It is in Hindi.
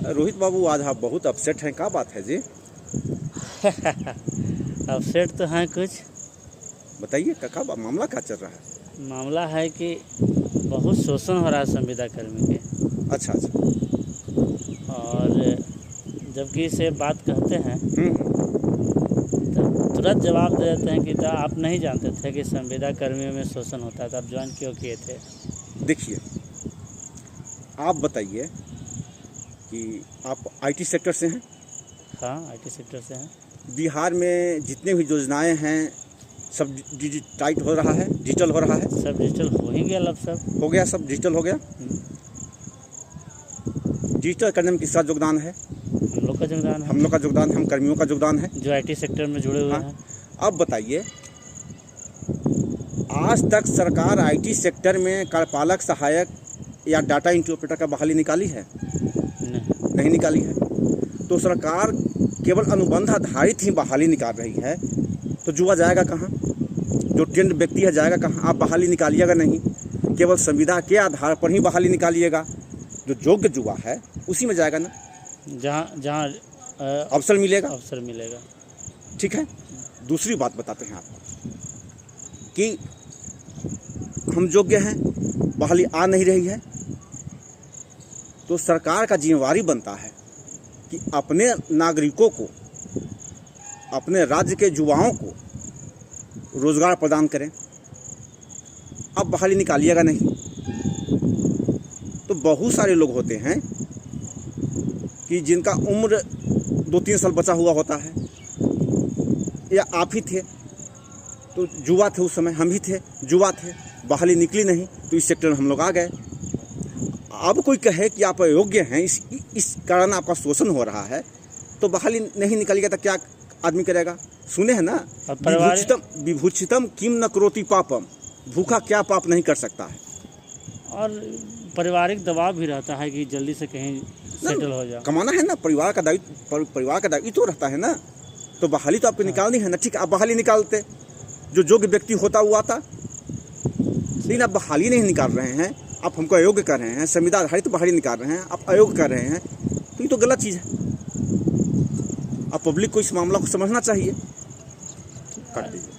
रोहित बाबू, आज आप बहुत अपसेट हैं, क्या बात है जी? अपसेट तो हैं कुछ। बताइए क्या मामला क्या चल रहा है? मामला है कि बहुत शोषण हो रहा है संविदा कर्मी के। अच्छा अच्छा। और जबकि इसे बात कहते हैं तो तुरंत जवाब दे देते हैं कि आप नहीं जानते थे कि संविदा कर्मियों में शोषण होता है, तो आप ज्वाइन क्यों किए थे? देखिए, आप बताइए कि आप आईटी सेक्टर से हैं? हाँ, आईटी सेक्टर से हैं। बिहार में जितने भी योजनाएं हैं सब डिजिटाइज हो रहा है, डिजिटल हो रहा है? सब डिजिटल हो ही गया, अब सब हो गया, सब डिजिटल हो गया। डिजिटल करने में किसका योगदान है? हम लोग का योगदान है। हम लोग का योगदान है, हम कर्मियों का योगदान है जो आईटी सेक्टर में जुड़े हुए हैं। अब बताइए, आज तक सरकार आईटी सेक्टर में कार्यपालक सहायक या डाटा इंटरप्रेटर का बहाली निकाली है? नहीं निकाली है। तो सरकार केवल अनुबंध आधारित ही बहाली निकाल रही है, तो जुआ जाएगा कहाँ? जो ट्रेंड व्यक्ति है जाएगा कहाँ? आप बहाली निकालिएगा नहीं, केवल संविदा के आधार पर ही बहाली निकालिएगा। जो योग्य जुआ है उसी में जाएगा ना, जहाँ अवसर मिलेगा। अवसर मिलेगा, ठीक है। दूसरी बात बताते हैं आपको कि हम योग्य हैं, बहाली आ नहीं रही है, तो सरकार का जिम्मेवारी बनता है कि अपने नागरिकों को, अपने राज्य के युवाओं को रोजगार प्रदान करें। अब बहाली निकालिएगा नहीं, तो बहुत सारे लोग होते हैं कि जिनका उम्र 2-3 साल बचा हुआ होता है, या आप ही थे तो युवा थे, उस समय हम ही थे, युवा थे, बहाली निकली नहीं तो इस सेक्टर में हम लोग आ गए। अब कोई कहे कि आप अयोग्य हैं, इस कारण आपका शोषण हो रहा है, तो बहाली नहीं निकलेगा तो क्या आदमी करेगा? सुने हैं ना, विभूषितम किम न करोति पापम, भूखा क्या पाप नहीं कर सकता है। और पारिवारिक दबाव भी रहता है कि जल्दी से कहीं सेटल हो जाए, कमाना है ना, परिवार का दायित्व तो रहता है ना, तो बहाली तो आपको निकालनी है ना। ठीक है, आप बहाली निकालते, जो योग्य व्यक्ति होता हुआ था, लेकिन आप बहाली नहीं निकाल रहे हैं, आप हमको अयोग्य कर रहे हैं, संविदा आधारित बहाली निकाल रहे हैं, आप अयोग्य कर रहे हैं, तो ये तो गलत चीज़ है। आप पब्लिक को इस मामला को समझना चाहिए। काट दीजिए।